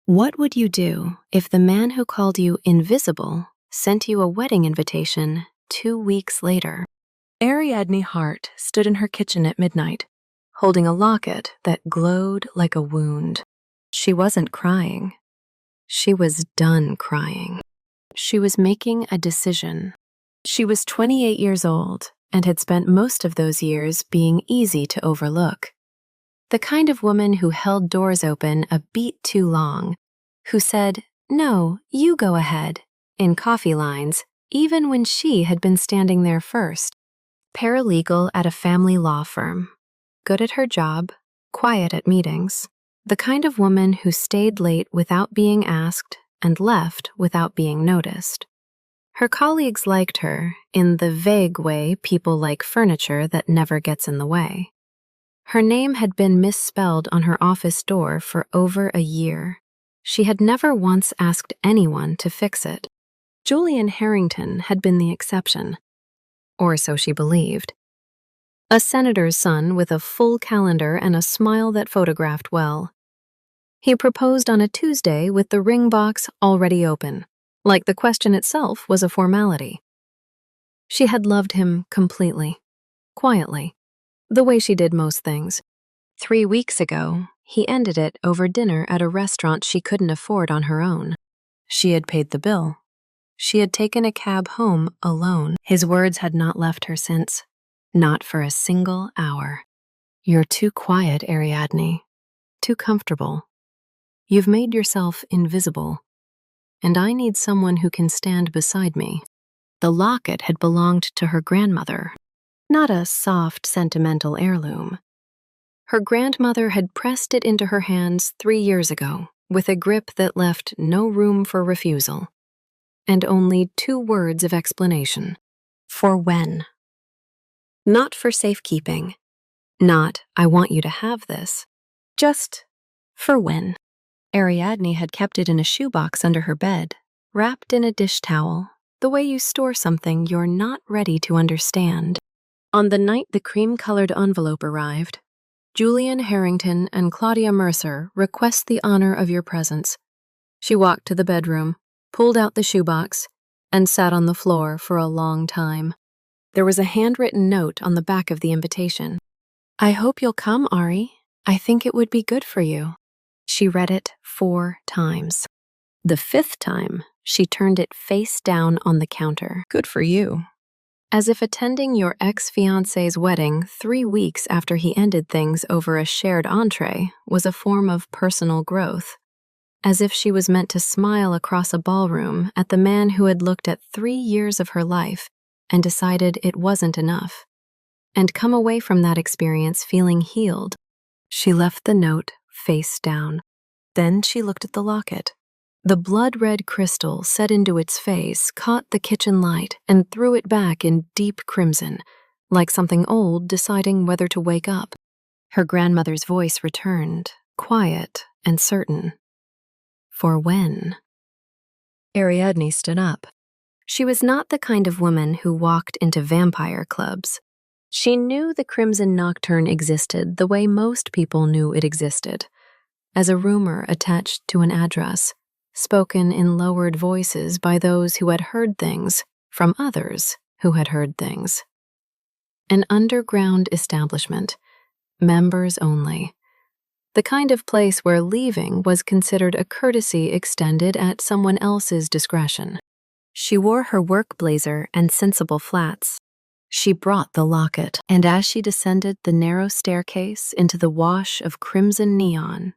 What would you do if the man who called you invisible sent you a wedding invitation 2 weeks later? Ariadne Hart stood in her kitchen at midnight, holding a locket that glowed like a wound. She wasn't crying. She was done crying. She was making a decision. She was 28 years old and had spent most of those years being easy to overlook. The kind of woman who held doors open a beat too long, who said, "No, you go ahead," in coffee lines, even when she had been standing there first. Paralegal at a family law firm, good at her job, quiet at meetings, the kind of woman who stayed late without being asked and left without being noticed. Her colleagues liked her in the vague way people like furniture that never gets in the way. Her name had been misspelled on her office door for over a year. She had never once asked anyone to fix it. Julian Harrington had been the exception, or so she believed. A senator's son with a full calendar and a smile that photographed well. He proposed on a Tuesday with the ring box already open, like the question itself was a formality. She had loved him completely, quietly, the way she did most things. 3 weeks ago, he ended it over dinner at a restaurant she couldn't afford on her own. She had paid the bill. She had taken a cab home alone. His words had not left her since, not for a single hour. "You're too quiet, Ariadne. Too comfortable. You've made yourself invisible, and I need someone who can stand beside me." The locket had belonged to her grandmother, not a soft, sentimental heirloom. Her grandmother had pressed it into her hands 3 years ago with a grip that left no room for refusal, and only 2 words of explanation. For when. Not for safekeeping. Not, "I want you to have this." Just for when. Ariadne had kept it in a shoebox under her bed, wrapped in a dish towel, the way you store something you're not ready to understand. On the night the cream-colored envelope arrived, "Julian Harrington and Claudia Mercer request the honor of your presence." She walked to the bedroom, pulled out the shoebox, and sat on the floor for a long time. There was a handwritten note on the back of the invitation. "I hope you'll come, Ari. I think it would be good for you." She read it 4 times. The 5th time, she turned it face down on the counter. "Good for you." As if attending your ex-fiancé's wedding 3 weeks after he ended things over a shared entree was a form of personal growth. As if she was meant to smile across a ballroom at the man who had looked at 3 years of her life and decided it wasn't enough, and come away from that experience feeling healed. She left the note face down. Then she looked at the locket. The blood-red crystal set into its face caught the kitchen light and threw it back in deep crimson, like something old deciding whether to wake up. Her grandmother's voice returned, quiet and certain. For when? Ariadne stood up. She was not the kind of woman who walked into vampire clubs. She knew the Crimson Nocturne existed the way most people knew it existed, as a rumor attached to an address, spoken in lowered voices by those who had heard things from others who had heard things. An underground establishment, members only. The kind of place where leaving was considered a courtesy extended at someone else's discretion. She wore her work blazer and sensible flats. She brought the locket, and as she descended the narrow staircase into the wash of crimson neon,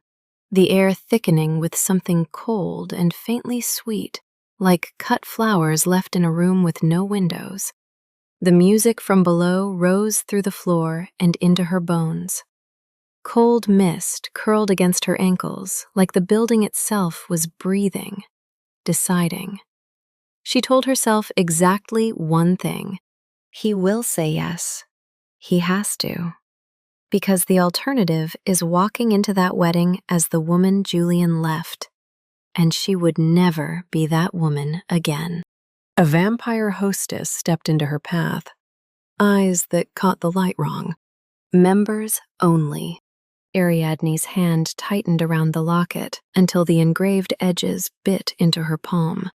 the air thickening with something cold and faintly sweet, like cut flowers left in a room with no windows. The music from below rose through the floor and into her bones. Cold mist curled against her ankles, like the building itself was breathing, deciding. She told herself exactly one thing. He will say yes. He has to. Because the alternative is walking into that wedding as the woman Julian left, and she would never be that woman again. A vampire hostess stepped into her path, eyes that caught the light wrong. Members only. Ariadne's hand tightened around the locket until the engraved edges bit into her palm.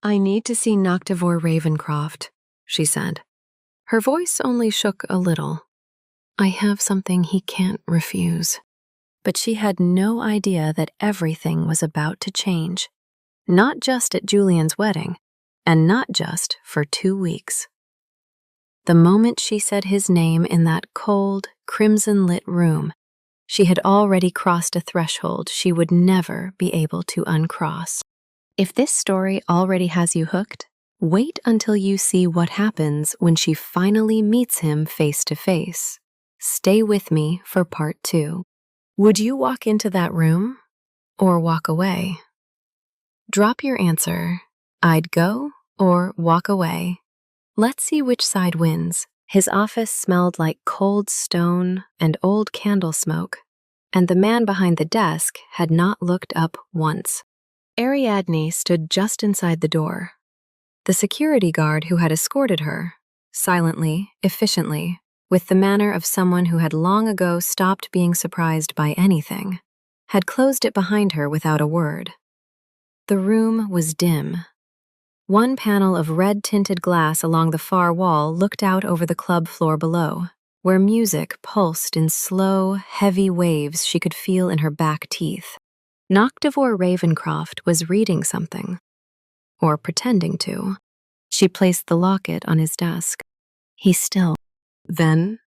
"I need to see Noctivore Ravencroft," she said. Her voice only shook a little. "I have something he can't refuse." But she had no idea that everything was about to change. Not just at Julian's wedding, and not just for 2 weeks. The moment she said his name in that cold, crimson-lit room, she had already crossed a threshold she would never be able to uncross. If this story already has you hooked, wait until you see what happens when she finally meets him face to face. Stay with me for part 2. Would you walk into that room or walk away? Drop your answer, "I'd go" or "walk away." Let's see which side wins. His office smelled like cold stone and old candle smoke, and the man behind the desk had not looked up once. Ariadne stood just inside the door. The security guard who had escorted her, silently, efficiently, with the manner of someone who had long ago stopped being surprised by anything, had closed it behind her without a word. The room was dim. One panel of red-tinted glass along the far wall looked out over the club floor below, where music pulsed in slow, heavy waves she could feel in her back teeth. Noctivore Ravencroft was reading something, or pretending to. She placed the locket on his desk. He still. Then,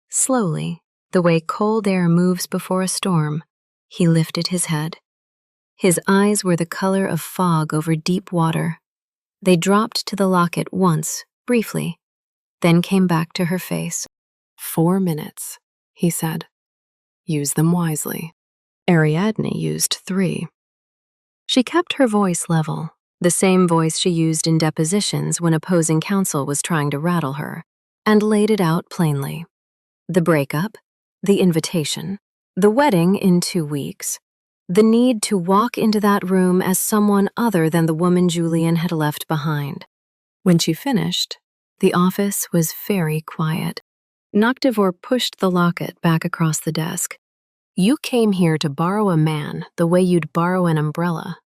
slowly, the way cold air moves before a storm, he lifted his head. His eyes were the color of fog over deep water. They dropped to the locket once, briefly, then came back to her face. 4 minutes, he said. Use them wisely. Ariadne used 3. She kept her voice level, the same voice she used in depositions when opposing counsel was trying to rattle her, and laid it out plainly. The breakup, the invitation, the wedding in 2 weeks, the need to walk into that room as someone other than the woman Julian had left behind. When she finished, the office was very quiet. Noctivore pushed the locket back across the desk. "You came here to borrow a man the way you'd borrow an umbrella,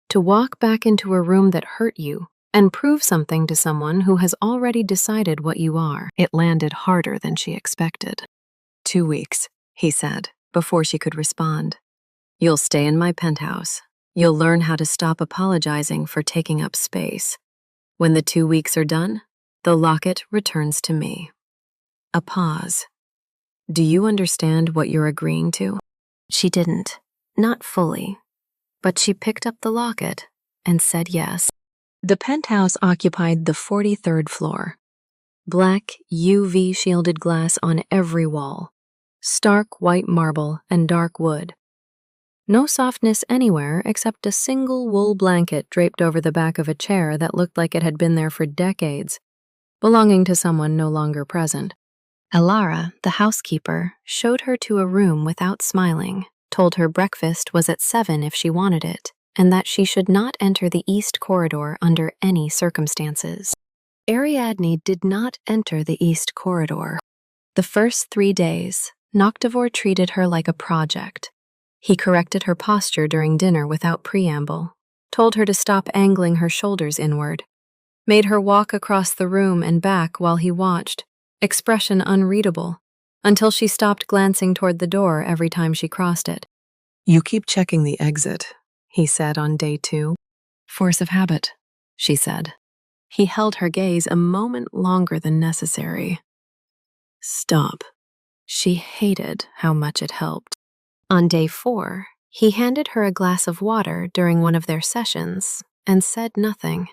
to walk back into a room that hurt you and prove something to someone who has already decided what you are." It landed harder than she expected. 2 weeks, he said, before she could respond. "You'll stay in my penthouse. You'll learn how to stop apologizing for taking up space. When the 2 weeks are done, the locket returns to me." A pause. "Do you understand what you're agreeing to?" She didn't, not fully, but she picked up the locket and said yes. The penthouse occupied the 43rd floor. Black, UV-shielded glass on every wall, stark white marble and dark wood. No softness anywhere except a single wool blanket draped over the back of a chair that looked like it had been there for decades, belonging to someone no longer present. Elara, the housekeeper, showed her to a room without smiling, told her breakfast was at 7 if she wanted it, and that she should not enter the east corridor under any circumstances. Ariadne did not enter the east corridor. The first 3 days, Noctivore treated her like a project. He corrected her posture during dinner without preamble, told her to stop angling her shoulders inward, made her walk across the room and back while he watched, expression unreadable, until she stopped glancing toward the door every time she crossed it. "You keep checking the exit," he said on day 2. "Force of habit," she said. He held her gaze a moment longer than necessary. "Stop." She hated how much it helped. On day 4, he handed her a glass of water during one of their sessions and said nothing.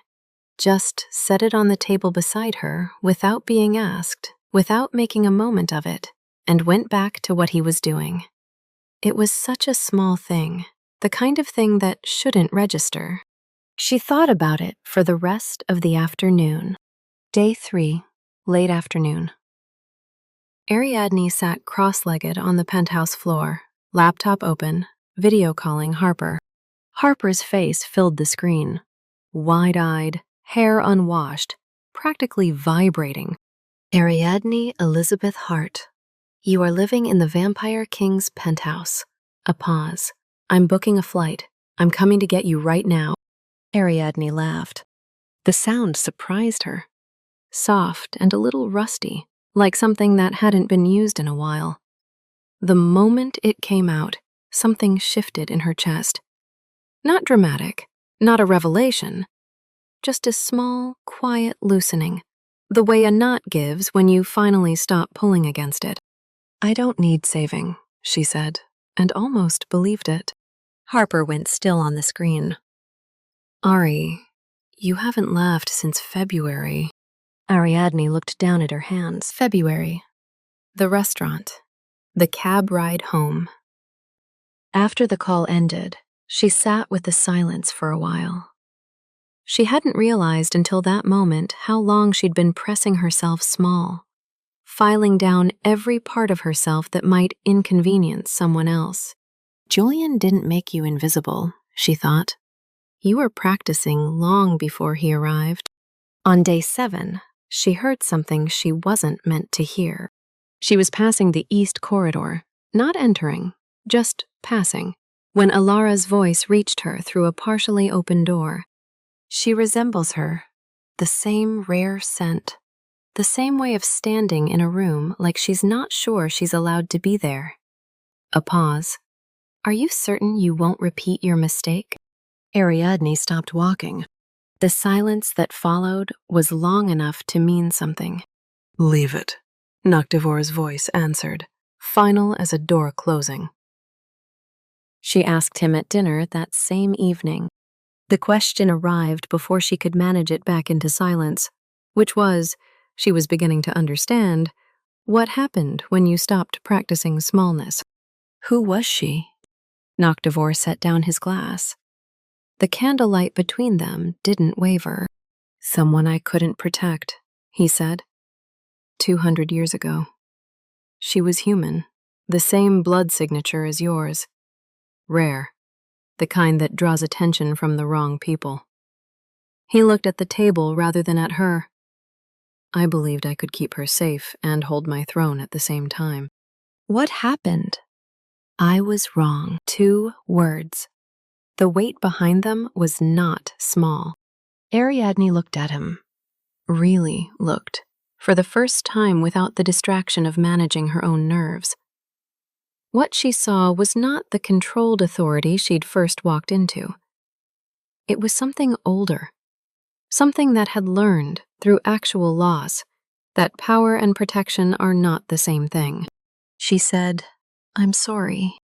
Just set it on the table beside her without being asked, without making a moment of it, and went back to what he was doing. It was such a small thing, the kind of thing that shouldn't register. She thought about it for the rest of the afternoon. Day 3, late afternoon. Ariadne sat cross-legged on the penthouse floor, laptop open, video calling Harper. Harper's face filled the screen. Wide-eyed, hair unwashed, practically vibrating. "Ariadne Elizabeth Hart," You are living in the Vampire King's penthouse. A pause. I'm booking a flight. I'm coming to get you right now. Ariadne laughed. The sound surprised her. Soft and a little rusty, like something that hadn't been used in a while. The moment it came out, something shifted in her chest. Not dramatic, not a revelation, just a small, quiet loosening, the way a knot gives when you finally stop pulling against it. I don't need saving, she said, and almost believed it. Harper went still on the screen. Ari, you haven't laughed since February. Ariadne looked down at her hands. February. The restaurant. The cab ride home. After the call ended, she sat with the silence for a while. She hadn't realized until that moment how long she'd been pressing herself small, filing down every part of herself that might inconvenience someone else. Julian didn't make you invisible, she thought. You were practicing long before he arrived. On day 7, she heard something she wasn't meant to hear. She was passing the east corridor, not entering, just passing, when Alara's voice reached her through a partially open door. She resembles her, the same rare scent, the same way of standing in a room like she's not sure she's allowed to be there. A pause. Are you certain you won't repeat your mistake? Ariadne stopped walking. The silence that followed was long enough to mean something. Leave it, Noctivor's voice answered, final as a door closing. She asked him at dinner that same evening. The question arrived before she could manage it back into silence, which was, she was beginning to understand, what happened when you stopped practicing smallness. Who was she? Noctivor set down his glass. The candlelight between them didn't waver. Someone I couldn't protect, he said. 200 years ago. She was human, the same blood signature as yours. Rare, the kind that draws attention from the wrong people. He looked at the table rather than at her. I believed I could keep her safe and hold my throne at the same time. What happened? I was wrong. 2 words. The weight behind them was not small. Ariadne looked at him. Really looked. For the first time without the distraction of managing her own nerves. What she saw was not the controlled authority she'd first walked into. It was something older, something that had learned, through actual loss, that power and protection are not the same thing. She said, I'm sorry.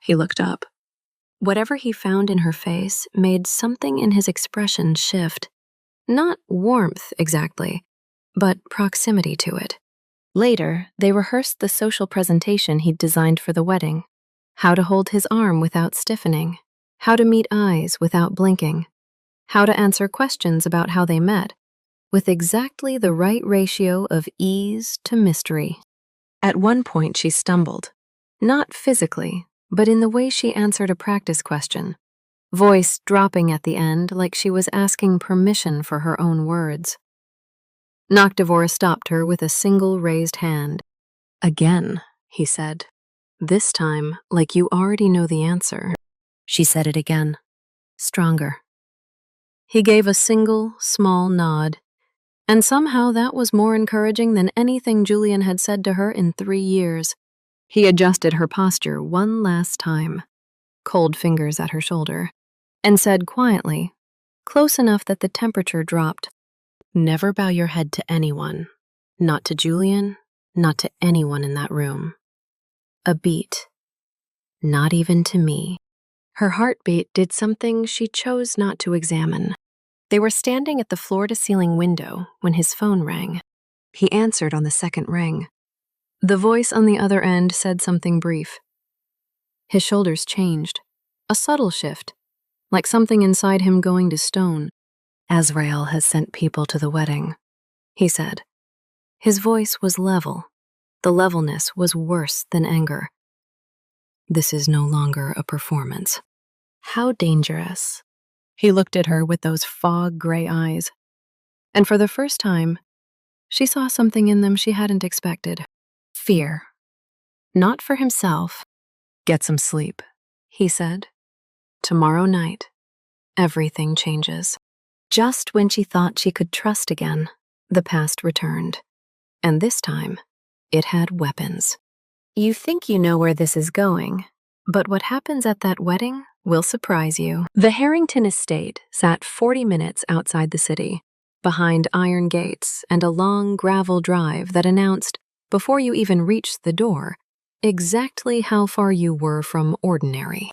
He looked up. Whatever he found in her face made something in his expression shift. Not warmth exactly, but proximity to it. Later, they rehearsed the social presentation he'd designed for the wedding. How to hold his arm without stiffening. How to meet eyes without blinking. How to answer questions about how they met, with exactly the right ratio of ease to mystery. At one point, she stumbled. Not physically, but in the way she answered a practice question. Voice dropping at the end like she was asking permission for her own words. Noctivor stopped her with a single raised hand. Again, he said. This time, like you already know the answer. She said it again. Stronger. He gave a single, small nod, and somehow that was more encouraging than anything Julian had said to her in 3 years. He adjusted her posture one last time, cold fingers at her shoulder, and said quietly, close enough that the temperature dropped, never bow your head to anyone, not to Julian, not to anyone in that room. A beat. Not even to me. Her heartbeat did something she chose not to examine. They were standing at the floor-to-ceiling window when his phone rang. He answered on the second ring. The voice on the other end said something brief. His shoulders changed. A subtle shift, like something inside him going to stone. Azrael has sent people to the wedding, he said. His voice was level. The levelness was worse than anger. This is no longer a performance. How dangerous. He looked at her with those fog-gray eyes, and for the first time, she saw something in them she hadn't expected. Fear. Not for himself. "Get some sleep," he said. "Tomorrow night, everything changes." Just when she thought she could trust again, the past returned. And this time, it had weapons. You think you know where this is going, but what happens at that wedding will surprise you. The Harrington estate sat 40 minutes outside the city, behind iron gates and a long gravel drive that announced, before you even reached the door, exactly how far you were from ordinary.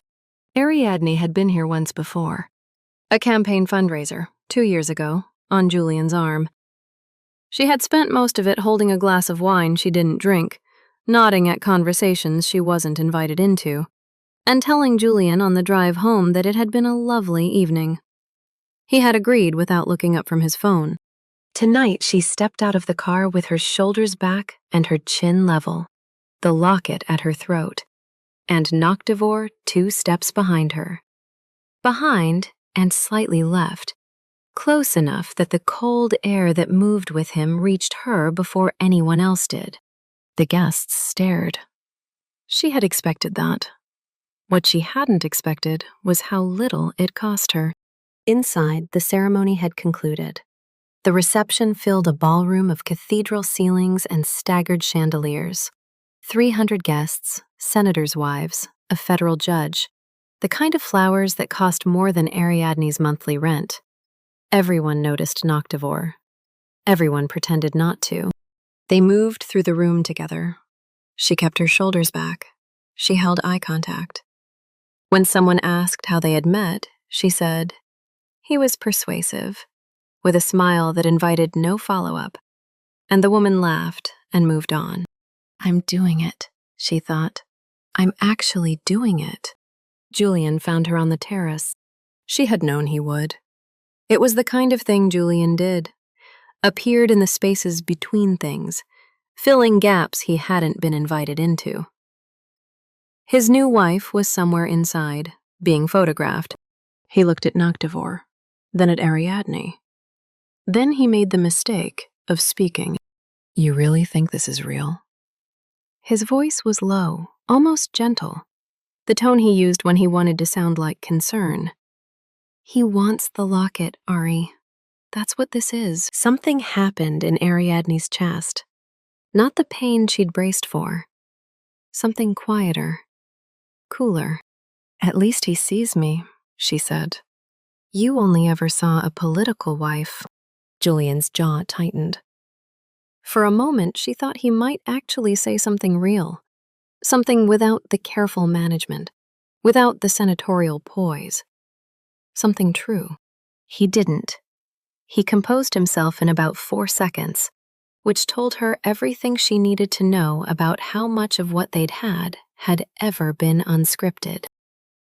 Ariadne had been here once before. A campaign fundraiser, 2 years ago, on Julian's arm. She had spent most of it holding a glass of wine she didn't drink, nodding at conversations she wasn't invited into, and telling Julian on the drive home that it had been a lovely evening. He had agreed without looking up from his phone. Tonight she stepped out of the car with her shoulders back and her chin level, the locket at her throat, and Noctivore 2 steps behind her. Behind and slightly left, close enough that the cold air that moved with him reached her before anyone else did. The guests stared. She had expected that. What she hadn't expected was how little it cost her. Inside, the ceremony had concluded. The reception filled a ballroom of cathedral ceilings and staggered chandeliers. 300 guests, senators' wives, a federal judge, the kind of flowers that cost more than Ariadne's monthly rent. Everyone noticed Noctivore. Everyone pretended not to. They moved through the room together. She kept her shoulders back. She held eye contact. When someone asked how they had met, she said, "He was persuasive," with a smile that invited no follow-up. And the woman laughed and moved on. "I'm doing it," she thought. "I'm actually doing it." Julian found her on the terrace. She had known he would. It was the kind of thing Julian did. Appeared in the spaces between things, filling gaps he hadn't been invited into. His new wife was somewhere inside, being photographed. He looked at Noctivore, then at Ariadne. Then he made the mistake of speaking. "You really think this is real?" His voice was low, almost gentle, the tone he used when he wanted to sound like concern. "He wants the locket, Ari. That's what this is." Something happened in Ariadne's chest. Not the pain she'd braced for. Something quieter, cooler. "At least he sees me," she said. "You only ever saw a political wife." Julian's jaw tightened. For a moment, she thought he might actually say something real. Something without the careful management, without the senatorial poise. Something true. He didn't. He composed himself in about 4 seconds, which told her everything she needed to know about how much of what they'd had ever been unscripted.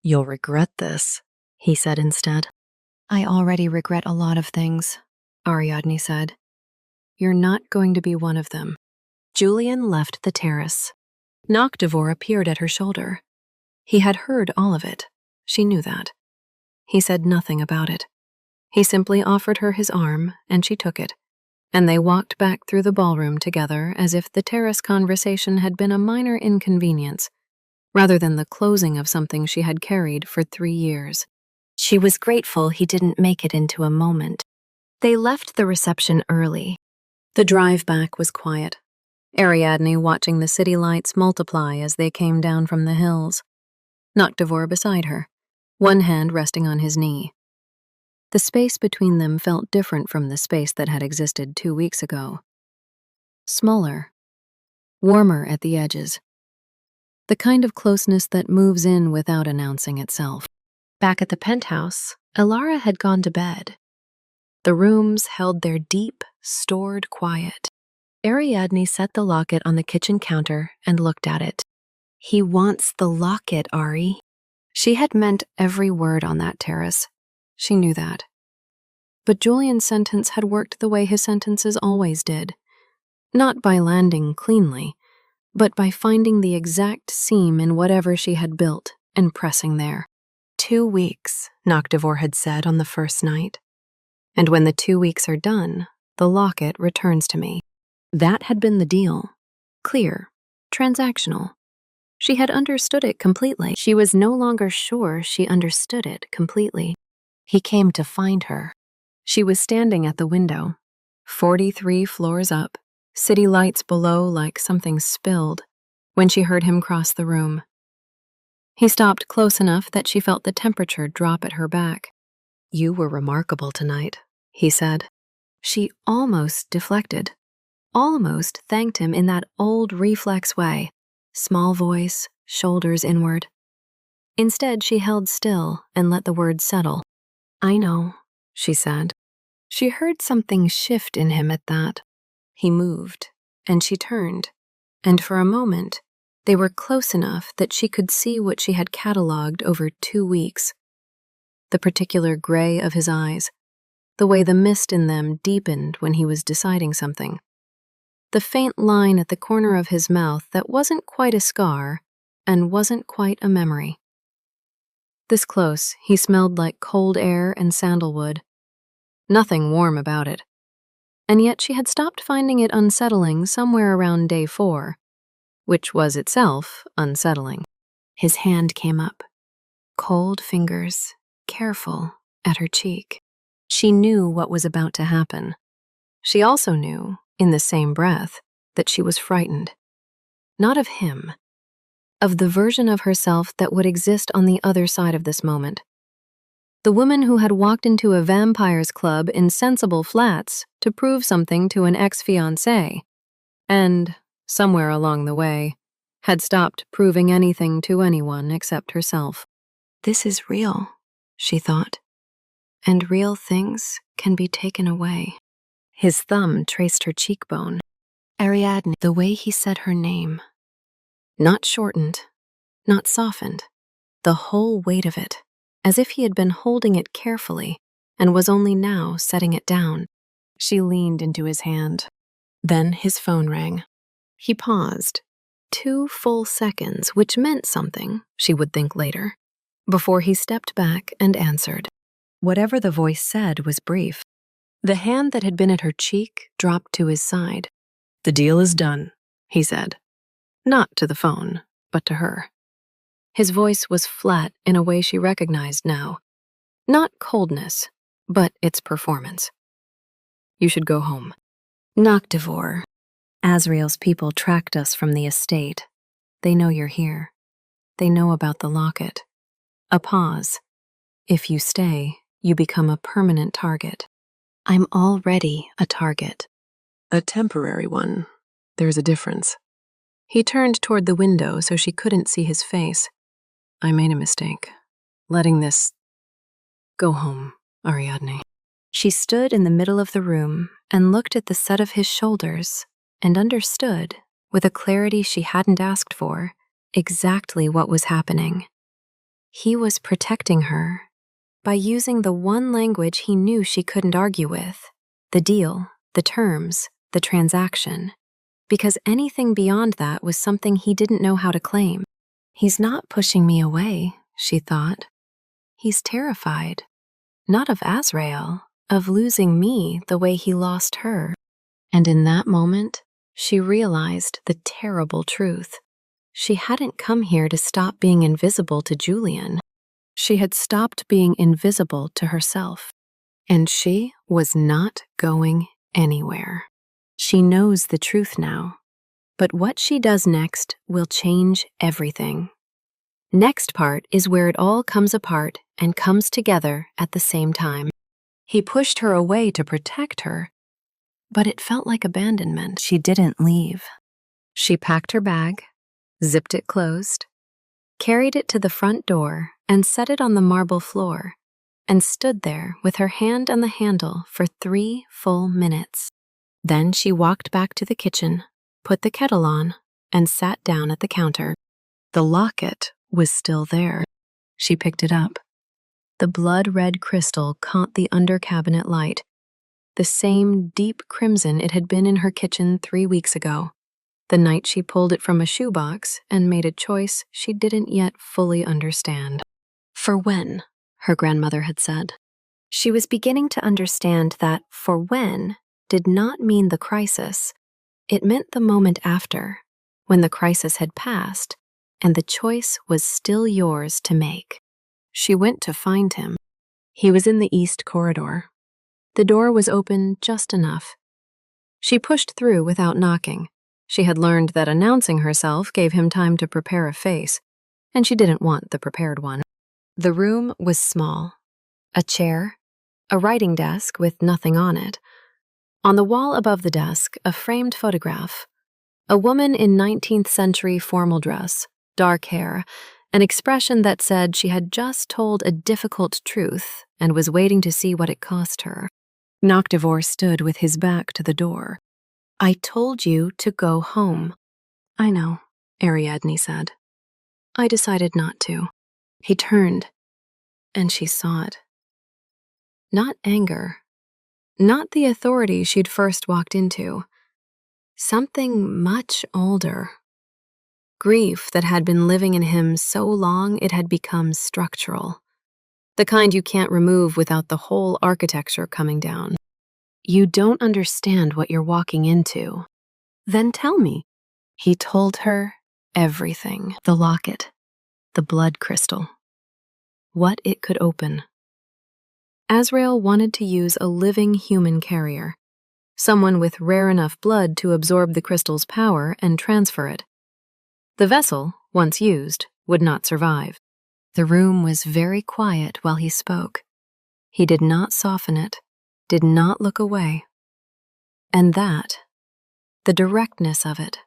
"You'll regret this," he said instead. "I already regret a lot of things," Ariadne said. "You're not going to be one of them." Julian left the terrace. Noctivore appeared at her shoulder. He had heard all of it. She knew that. He said nothing about it. He simply offered her his arm, and she took it, and they walked back through the ballroom together as if the terrace conversation had been a minor inconvenience, rather than the closing of something she had carried for 3 years. She was grateful he didn't make it into a moment. They left the reception early. The drive back was quiet, Ariadne watching the city lights multiply as they came down from the hills. Noctivore beside her, one hand resting on his knee. The space between them felt different from the space that had existed 2 weeks ago. Smaller, warmer at the edges. The kind of closeness that moves in without announcing itself. Back at the penthouse, Elara had gone to bed. The rooms held their deep, stored quiet. Ariadne set the locket on the kitchen counter and looked at it. "He wants the locket, Ari." She had meant every word on that terrace. She knew that. But Julian's sentence had worked the way his sentences always did. Not by landing cleanly, but by finding the exact seam in whatever she had built and pressing there. 2 weeks, Noctivore had said on the first night. And when the 2 weeks are done, the locket returns to me. That had been the deal. Clear, transactional. She had understood it completely. She was no longer sure she understood it completely. He came to find her. She was standing at the window, 43 floors up, city lights below like something spilled, when she heard him cross the room. He stopped close enough that she felt the temperature drop at her back. "You were remarkable tonight," he said. She almost deflected, almost thanked him in that old reflex way, small voice, shoulders inward. Instead, she held still and let the words settle. "I know," she said. She heard something shift in him at that. He moved, and she turned, and for a moment, they were close enough that she could see what she had catalogued over 2 weeks. The particular gray of his eyes, the way the mist in them deepened when he was deciding something. The faint line at the corner of his mouth that wasn't quite a scar and wasn't quite a memory. This close, he smelled like cold air and sandalwood. Nothing warm about it. And yet she had stopped finding it unsettling somewhere around day 4, which was itself unsettling. His hand came up, cold fingers, careful, at her cheek. She knew what was about to happen. She also knew, in the same breath, that she was frightened. Not of him, of the version of herself that would exist on the other side of this moment. The woman who had walked into a vampires club in Sensible Flats to prove something to an ex-fiancé, and, somewhere along the way, had stopped proving anything to anyone except herself. This is real, she thought, and real things can be taken away. His thumb traced her cheekbone. Ariadne, the way he said her name. Not shortened, not softened, the whole weight of it, as if he had been holding it carefully and was only now setting it down. She leaned into his hand. Then his phone rang. He paused. 2 full seconds, which meant something, she would think later, before he stepped back and answered. Whatever the voice said was brief. The hand that had been at her cheek dropped to his side. "The deal is done," he said. Not to the phone, but to her. His voice was flat in a way she recognized now. Not coldness, but its performance. "You should go home." "Noctivore. Azrael's people tracked us from the estate. They know you're here. They know about the locket." A pause. "If you stay, you become a permanent target." "I'm already a target." "A temporary one. There's a difference." He turned toward the window so she couldn't see his face. "I made a mistake. Letting this... Go home, Ariadne." She stood in the middle of the room and looked at the set of his shoulders and understood, with a clarity she hadn't asked for, exactly what was happening. He was protecting her by using the one language he knew she couldn't argue with, the deal, the terms, the transaction, because anything beyond that was something he didn't know how to claim. He's not pushing me away, she thought. He's terrified, not of Azrael, of losing me the way he lost her. And in that moment, she realized the terrible truth. She hadn't come here to stop being invisible to Julian. She had stopped being invisible to herself. And she was not going anywhere. She knows the truth now. But what she does next will change everything. Next part is where it all comes apart and comes together at the same time. He pushed her away to protect her, but it felt like abandonment. She didn't leave. She packed her bag, zipped it closed, carried it to the front door and set it on the marble floor, and stood there with her hand on the handle for 3 full minutes. Then she walked back to the kitchen, put the kettle on, and sat down at the counter. The locket was still there. She picked it up. The blood-red crystal caught the under-cabinet light, the same deep crimson it had been in her kitchen 3 weeks ago, the night she pulled it from a shoebox and made a choice she didn't yet fully understand. For when, her grandmother had said. She was beginning to understand that for when did not mean the crisis. It meant the moment after, when the crisis had passed, and the choice was still yours to make. She went to find him. He was in the east corridor. The door was open just enough. She pushed through without knocking. She had learned that announcing herself gave him time to prepare a face, and she didn't want the prepared one. The room was small. A chair, a writing desk with nothing on it. On the wall above the desk, a framed photograph. A woman in 19th century formal dress, dark hair, an expression that said she had just told a difficult truth and was waiting to see what it cost her. Noctivore stood with his back to the door. "I told you to go home." "I know," Ariadne said. "I decided not to." He turned, and she saw it. Not anger. Not the authority she'd first walked into. Something much older. Grief that had been living in him so long it had become structural. The kind you can't remove without the whole architecture coming down. "You don't understand what you're walking into." "Then tell me." He told her everything. The locket. The blood crystal. What it could open. Azrael wanted to use a living human carrier. Someone with rare enough blood to absorb the crystal's power and transfer it. The vessel, once used, would not survive. The room was very quiet while he spoke. He did not soften it, did not look away. And that, the directness of it,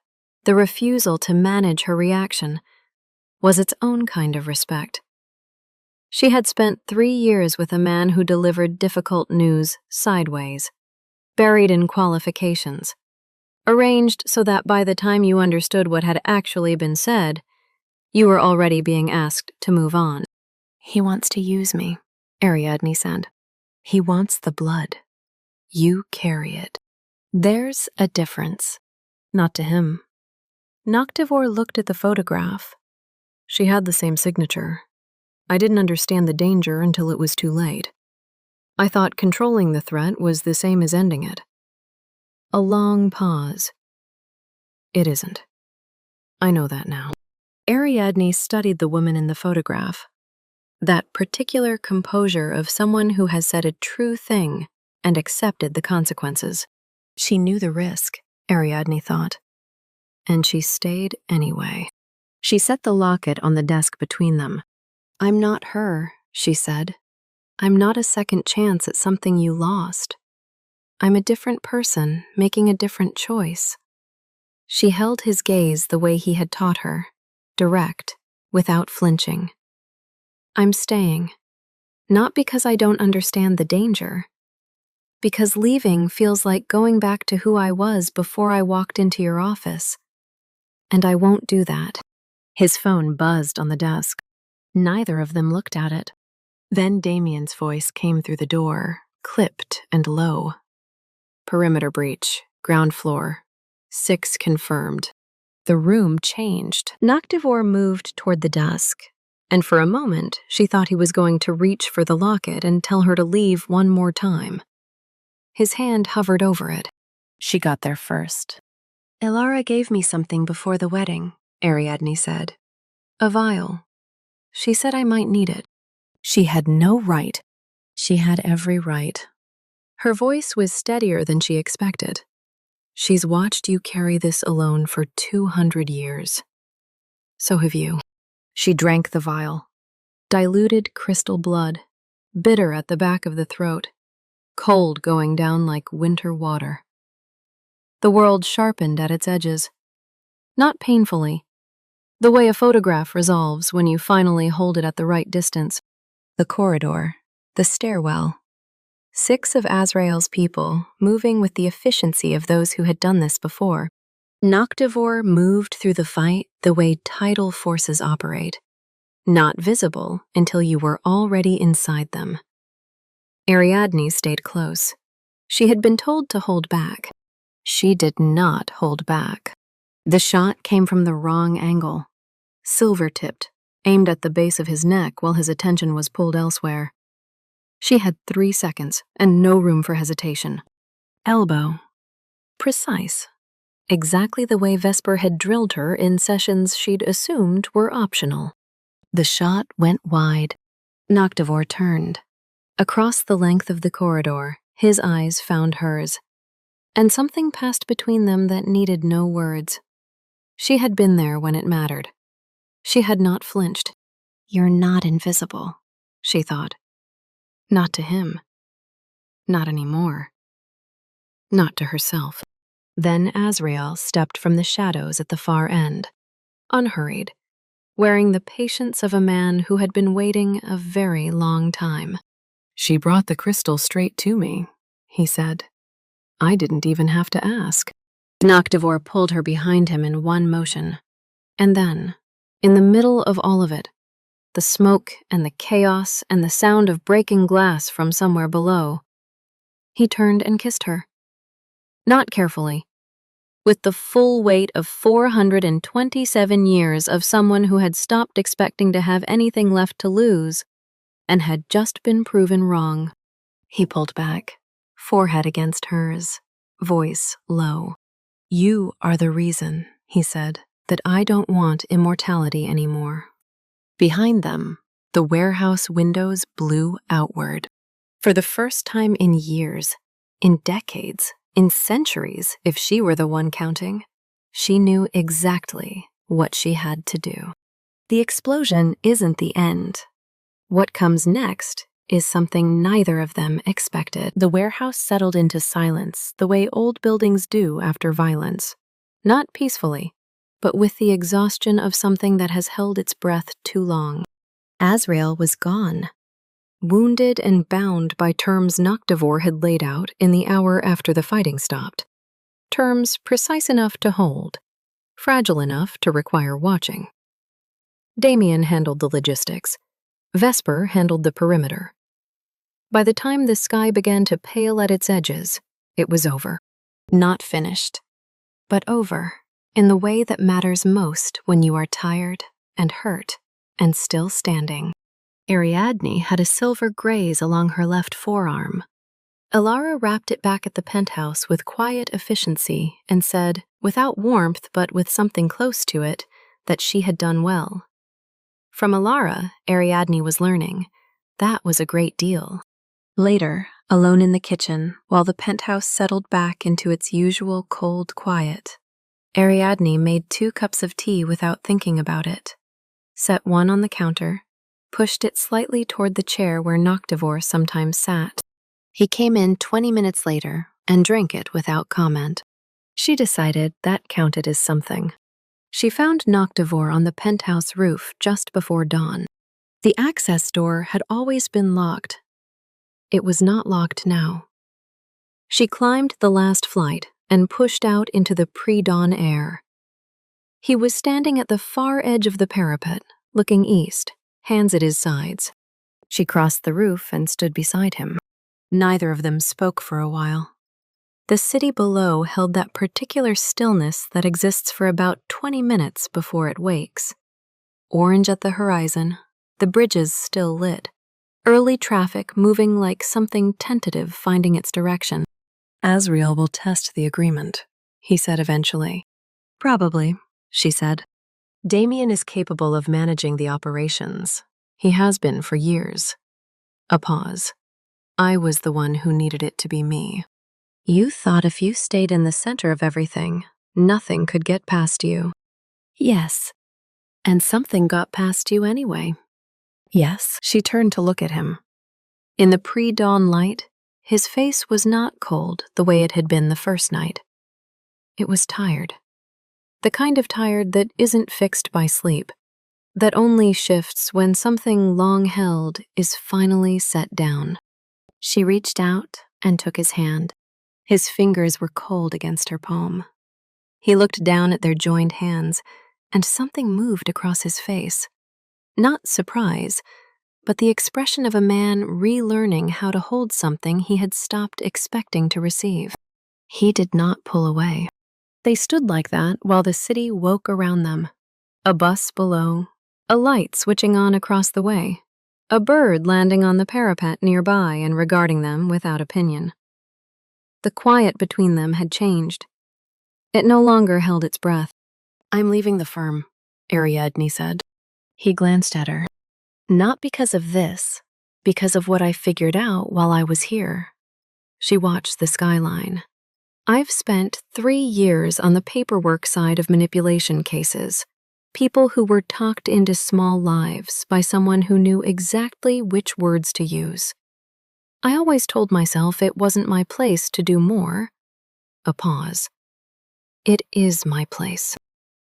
the refusal to manage her reaction, was its own kind of respect. She had spent 3 years with a man who delivered difficult news sideways, buried in qualifications, arranged so that by the time you understood what had actually been said, you were already being asked to move on. "He wants to use me," Ariadne said. "He wants the blood. You carry it. There's a difference." Not to him. Noctivore looked at the photograph. She had the same signature. "I didn't understand the danger until it was too late. I thought controlling the threat was the same as ending it." A long pause. "It isn't. I know that now." Ariadne studied the woman in the photograph. That particular composure of someone who has said a true thing and accepted the consequences. She knew the risk, Ariadne thought. And she stayed anyway. She set the locket on the desk between them. "I'm not her," she said. "I'm not a second chance at something you lost. I'm a different person, making a different choice." She held his gaze the way he had taught her, direct, without flinching. "I'm staying, not because I don't understand the danger, because leaving feels like going back to who I was before I walked into your office. And I won't do that." His phone buzzed on the desk. Neither of them looked at it. Then Damien's voice came through the door, clipped and low. "Perimeter breach, ground floor. 6 confirmed." The room changed. Noctivore moved toward the desk, and for a moment she thought he was going to reach for the locket and tell her to leave one more time. His hand hovered over it. She got there first. "Elara gave me something before the wedding," Ariadne said. "A vial. She said I might need it." She had no right. She had every right. Her voice was steadier than she expected. "She's watched you carry this alone for 200 years. So have you." She drank the vial. Diluted crystal blood, bitter at the back of the throat, cold going down like winter water. The world sharpened at its edges. Not painfully. The way a photograph resolves when you finally hold it at the right distance. The corridor, the stairwell. 6 of Azrael's people, moving with the efficiency of those who had done this before. Noctivore moved through the fight the way tidal forces operate, not visible until you were already inside them. Ariadne stayed close. She had been told to hold back. She did not hold back. The shot came from the wrong angle, silver-tipped, aimed at the base of his neck while his attention was pulled elsewhere. She had 3 seconds and no room for hesitation. Elbow. Precise. exactly the way Vesper had drilled her in sessions she'd assumed were optional. The shot went wide. Noctivore turned. Across the length of the corridor, his eyes found hers, and something passed between them that needed no words. She had been there when it mattered. She had not flinched. "You're not invisible," she thought. Not to him. Not anymore. Not to herself. Then Azrael stepped from the shadows at the far end, unhurried, wearing the patience of a man who had been waiting a very long time. "She brought the crystal straight to me," he said. "I didn't even have to ask." Noctivore pulled her behind him in one motion. And then, in the middle of all of it, the smoke and the chaos and the sound of breaking glass from somewhere below, he turned and kissed her. Not carefully, with the full weight of 427 years of someone who had stopped expecting to have anything left to lose and had just been proven wrong. He pulled back, forehead against hers, voice low. "You are the reason," he said, "that I don't want immortality anymore." Behind them, the warehouse windows blew outward. For the first time in years, in decades, in centuries, if she were the one counting, she knew exactly what she had to do. The explosion isn't the end. What comes next is something neither of them expected. The warehouse settled into silence the way old buildings do after violence. Not peacefully, but with the exhaustion of something that has held its breath too long. Azrael was gone, wounded and bound by terms Noctivore had laid out in the hour after the fighting stopped. Terms precise enough to hold, fragile enough to require watching. Damien handled the logistics. Vesper handled the perimeter. By the time the sky began to pale at its edges, it was over. Not finished, but over in the way that matters most when you are tired and hurt and still standing. Ariadne had a silver graze along her left forearm. Elara wrapped it back at the penthouse with quiet efficiency and said, without warmth but with something close to it, that she had done well. From Elara, Ariadne was learning. That was a great deal. Later, alone in the kitchen, while the penthouse settled back into its usual cold quiet, Ariadne made 2 cups of tea without thinking about it, set one on the counter, pushed it slightly toward the chair where Noctivore sometimes sat. He came in 20 minutes later and drank it without comment. She decided that counted as something. She found Noctivore on the penthouse roof just before dawn. The access door had always been locked. It was not locked now. She climbed the last flight and pushed out into the pre-dawn air. He was standing at the far edge of the parapet, looking east, hands at his sides. She crossed the roof and stood beside him. Neither of them spoke for a while. The city below held that particular stillness that exists for about 20 minutes before it wakes. Orange at the horizon, the bridges still lit. Early traffic moving like something tentative finding its direction. "Azrael will test the agreement," he said eventually. "Probably," she said. "Damien is capable of managing the operations. He has been for years." A pause. "I was the one who needed it to be me." "You thought if you stayed in the center of everything, nothing could get past you." "Yes. And something got past you anyway." "Yes." She turned to look at him. In the pre-dawn light, his face was not cold the way it had been the first night. It was tired. The kind of tired that isn't fixed by sleep, that only shifts when something long held is finally set down. She reached out and took his hand. His fingers were cold against her palm. He looked down at their joined hands, and something moved across his face. Not surprise, but the expression of a man relearning how to hold something he had stopped expecting to receive. He did not pull away. They stood like that while the city woke around them. A bus below, a light switching on across the way, a bird landing on the parapet nearby and regarding them without opinion. The quiet between them had changed. It no longer held its breath. "I'm leaving the firm," Ariadne said. He glanced at her. "Not because of this, because of what I figured out while I was here." She watched the skyline. "I've spent 3 years on the paperwork side of manipulation cases. People who were talked into small lives by someone who knew exactly which words to use. I always told myself it wasn't my place to do more." A pause. "It is my place."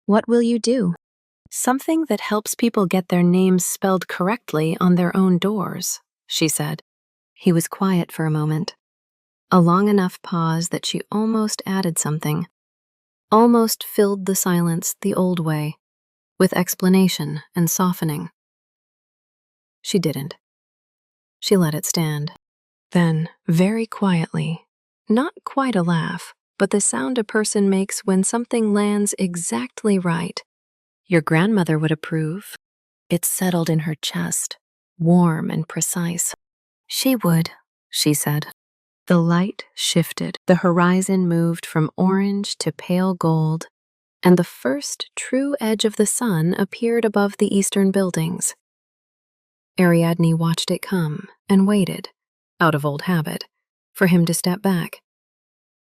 "What will you do?" "Something that helps people get their names spelled correctly on their own doors," she said. He was quiet for a moment. A long enough pause that she almost added something, almost filled the silence the old way, with explanation and softening. She didn't. She let it stand. Then, very quietly, not quite a laugh, but the sound a person makes when something lands exactly right. "Your grandmother would approve." It settled in her chest, warm and precise. "She would," she said. The light shifted. The horizon moved from orange to pale gold, and the first true edge of the sun appeared above the eastern buildings. Ariadne watched it come and waited, out of old habit, for him to step back,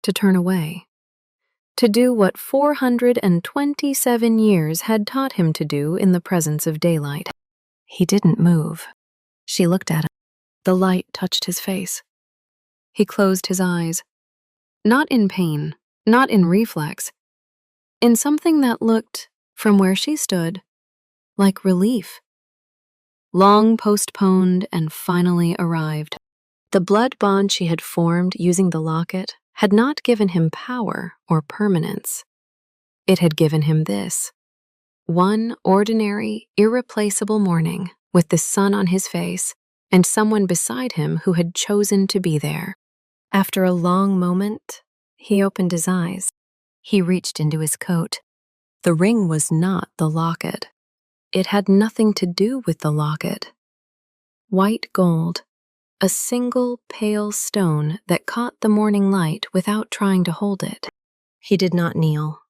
to turn away, to do what 427 years had taught him to do in the presence of daylight. He didn't move. She looked at him. The light touched his face. He closed his eyes, not in pain, not in reflex, in something that looked, from where she stood, like relief. Long postponed and finally arrived. The blood bond she had formed using the locket had not given him power or permanence. It had given him this: one ordinary, irreplaceable morning with the sun on his face and someone beside him who had chosen to be there. After a long moment, he opened his eyes. He reached into his coat. The ring was not the locket. It had nothing to do with the locket. White gold, a single pale stone that caught the morning light without trying to hold it. He did not kneel.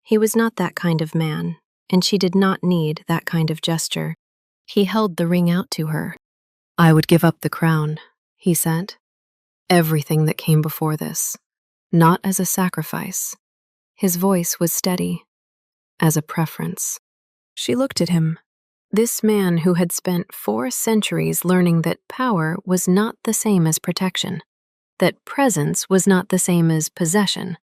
He was not that kind of man, and she did not need that kind of gesture. He held the ring out to her. "I would give up the crown," he said. "Everything that came before this, not as a sacrifice." His voice was steady, "as a preference." She looked at him. This man who had spent 4 centuries learning that power was not the same as protection, that presence was not the same as possession,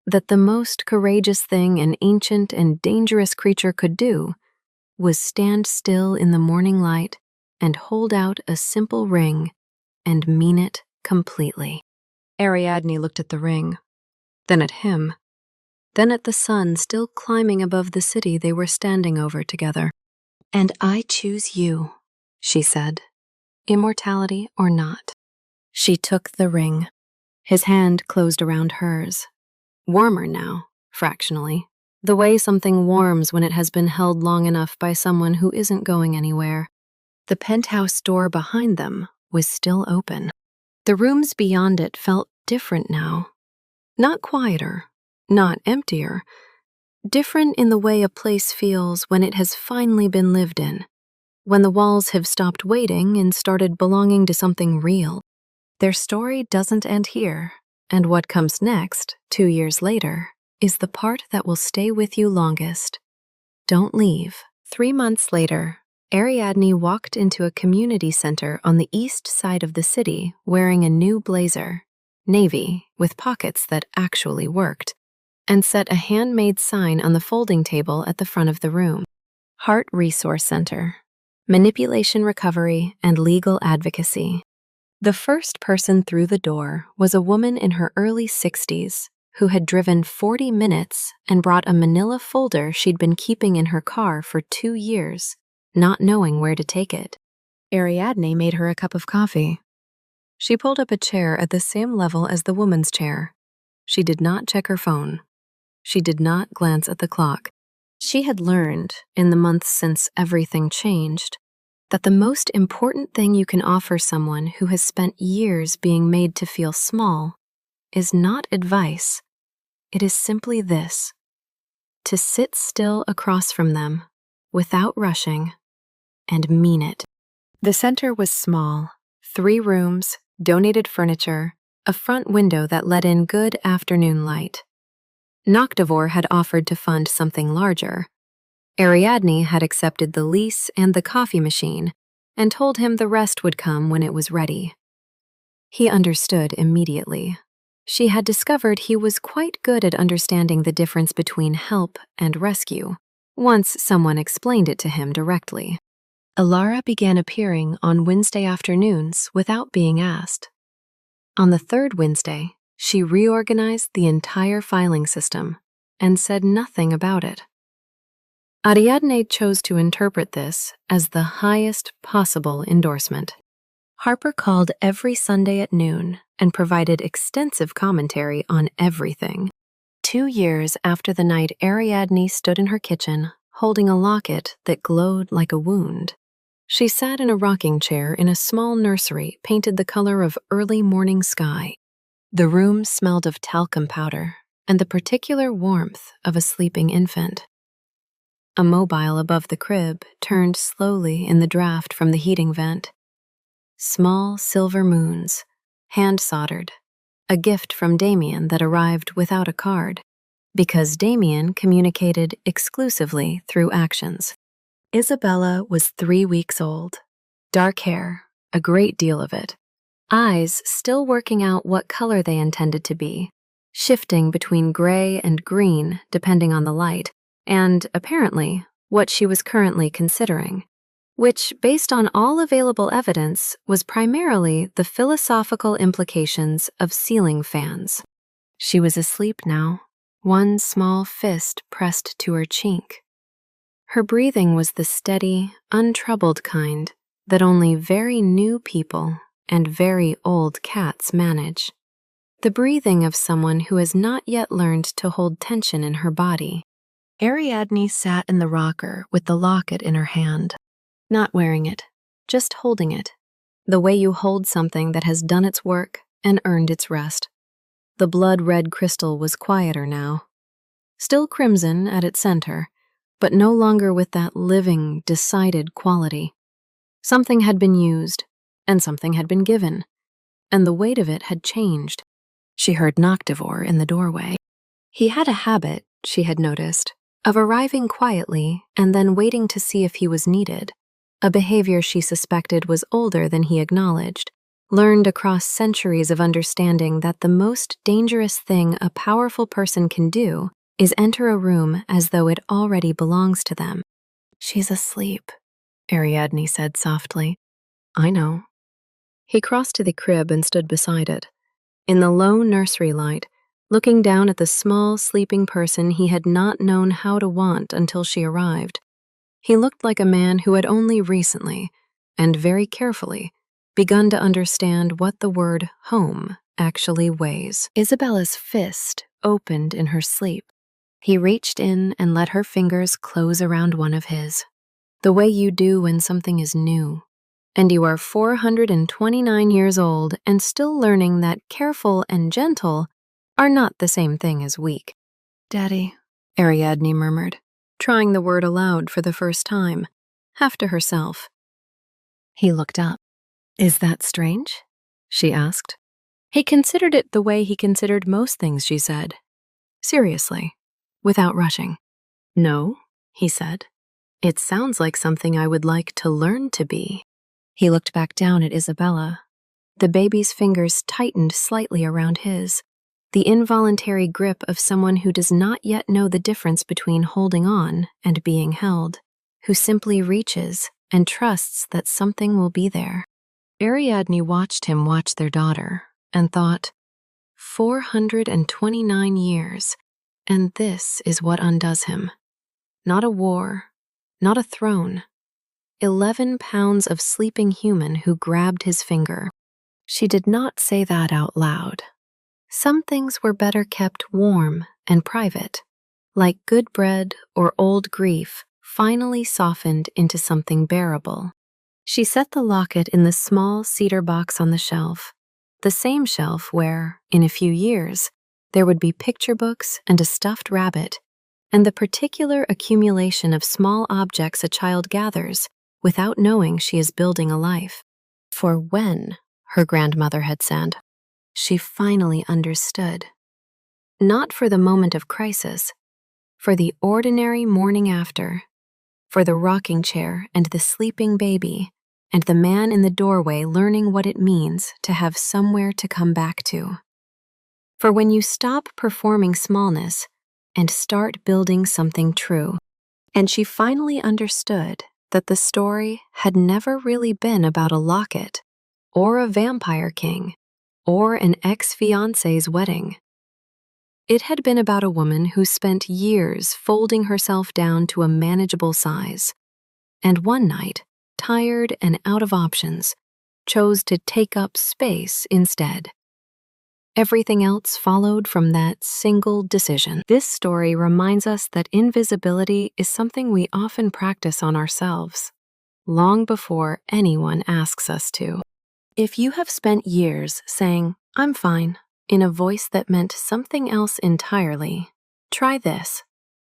that the most courageous thing an ancient and dangerous creature could do was stand still in the morning light and hold out a simple ring and mean it completely. Ariadne looked at the ring, then at him, then at the sun still climbing above the city they were standing over together. "And I choose you," she said, "immortality or not." She took the ring. His hand closed around hers. Warmer now, fractionally, the way something warms when it has been held long enough by someone who isn't going anywhere. The penthouse door behind them was still open. The rooms beyond it felt different now. Not quieter, not emptier, different in the way a place feels when it has finally been lived in, when the walls have stopped waiting and started belonging to something real. Their story doesn't end here, and what comes next, 2 years later, is the part that will stay with you longest. Don't leave. 3 months later, Ariadne walked into a community center on the east side of the city wearing a new blazer, navy, with pockets that actually worked, and set a handmade sign on the folding table at the front of the room. Heart Resource Center, Manipulation Recovery and Legal Advocacy. The first person through the door was a woman in her early 60s who had driven 40 minutes and brought a manila folder she'd been keeping in her car for 2 years, not knowing where to take it. Ariadne made her a cup of coffee. She pulled up a chair at the same level as the woman's chair. She did not check her phone. She did not glance at the clock. She had learned, in the months since everything changed, that the most important thing you can offer someone who has spent years being made to feel small is not advice, It is simply this: to sit still across from them, without rushing, and mean it. The center was small, 3 rooms, donated furniture, a front window that let in good afternoon light. Noctivore had offered to fund something larger. Ariadne had accepted the lease and the coffee machine and told him the rest would come when it was ready. He understood immediately. She had discovered he was quite good at understanding the difference between help and rescue, once someone explained it to him directly. Alara began appearing on Wednesday afternoons without being asked. On the 3rd Wednesday, she reorganized the entire filing system and said nothing about it. Ariadne chose to interpret this as the highest possible endorsement. Harper called every Sunday at noon and provided extensive commentary on everything. 2 years after the night Ariadne stood in her kitchen, holding a locket that glowed like a wound. She sat in a rocking chair in a small nursery painted the color of early morning sky. The room smelled of talcum powder and the particular warmth of a sleeping infant. A mobile above the crib turned slowly in the draft from the heating vent. Small silver moons, hand-soldered, a gift from Damien that arrived without a card, because Damien communicated exclusively through actions. Isabella was 3 weeks old. Dark hair, a great deal of it. Eyes still working out what color they intended to be, shifting between gray and green depending on the light, and, apparently, what she was currently considering, which, based on all available evidence, was primarily the philosophical implications of ceiling fans. She was asleep now, one small fist pressed to her cheek. Her breathing was the steady, untroubled kind that only very new people and very old cats manage. The breathing of someone who has not yet learned to hold tension in her body. Ariadne sat in the rocker with the locket in her hand, not wearing it, just holding it, the way you hold something that has done its work and earned its rest. The blood-red crystal was quieter now, still crimson at its center, but no longer with that living, decided quality. Something had been used, and something had been given, and the weight of it had changed. She heard Noctivore in the doorway. He had a habit, she had noticed, of arriving quietly and then waiting to see if he was needed, a behavior she suspected was older than he acknowledged, learned across centuries of understanding that the most dangerous thing a powerful person can do is enter a room as though it already belongs to them. "She's asleep," Ariadne said softly. "I know." He crossed to the crib and stood beside it. In the low nursery light, looking down at the small, sleeping person he had not known how to want until she arrived, he looked like a man who had only recently, and very carefully, begun to understand what the word home actually weighs. Isabella's fist opened in her sleep. He reached in and let her fingers close around one of his, the way you do when something is new, and you are 429 years old and still learning that careful and gentle are not the same thing as weak. "Daddy," Ariadne murmured, trying the word aloud for the first time, half to herself. He looked up. "Is that strange?" she asked. He considered it the way he considered most things she said. Seriously, without rushing. "No," he said. "It sounds like something I would like to learn to be." He looked back down at Isabella. The baby's fingers tightened slightly around his, the involuntary grip of someone who does not yet know the difference between holding on and being held, who simply reaches and trusts that something will be there. Ariadne watched him watch their daughter and thought, 429 years, and this is what undoes him. Not a war, not a throne. 11 pounds of sleeping human who grabbed his finger. She did not say that out loud. Some things were better kept warm and private, like good bread or old grief finally softened into something bearable. She set the locket in the small cedar box on the shelf, the same shelf where, in a few years, There would be picture books and a stuffed rabbit, and the particular accumulation of small objects a child gathers without knowing she is building a life. For when, her grandmother had said, she finally understood. Not for the moment of crisis, for the ordinary morning after, for the rocking chair and the sleeping baby, and the man in the doorway learning what it means to have somewhere to come back to. For when you stop performing smallness and start building something true. And she finally understood that the story had never really been about a locket, or a vampire king, or an ex-fiance's wedding. It had been about a woman who spent years folding herself down to a manageable size, and one night, tired and out of options, chose to take up space instead. Everything else followed from that single decision. This story reminds us that invisibility is something we often practice on ourselves, long before anyone asks us to. If you have spent years saying, "I'm fine," in a voice that meant something else entirely, try this.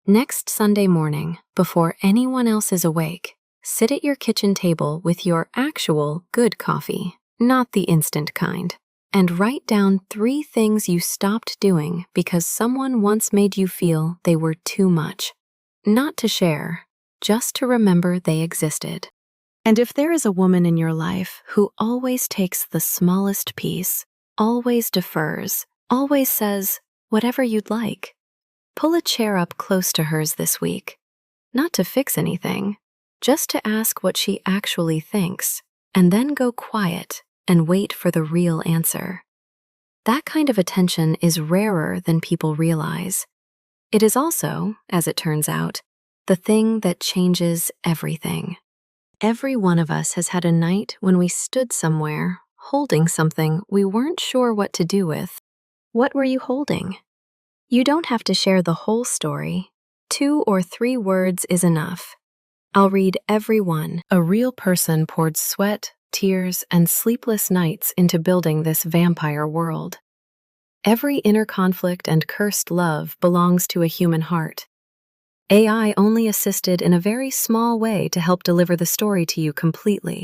Next Sunday morning, before anyone else is awake, sit at your kitchen table with your actual good coffee, not the instant kind, and write down 3 things you stopped doing because someone once made you feel they were too much. Not to share, just to remember they existed. And if there is a woman in your life who always takes the smallest piece, always defers, always says, "Whatever you'd like," pull a chair up close to hers this week. Not to fix anything, just to ask what she actually thinks, and then go quiet and wait for the real answer. That kind of attention is rarer than people realize. It is also, as it turns out, the thing that changes everything. Every one of us has had a night when we stood somewhere, holding something we weren't sure what to do with. What were you holding? You don't have to share the whole story. 2 or 3 words is enough. I'll read every one. A real person poured sweat, tears, and sleepless nights into building this vampire world. Every inner conflict and cursed love belongs to a human heart. AI only assisted in a very small way to help deliver the story to you completely.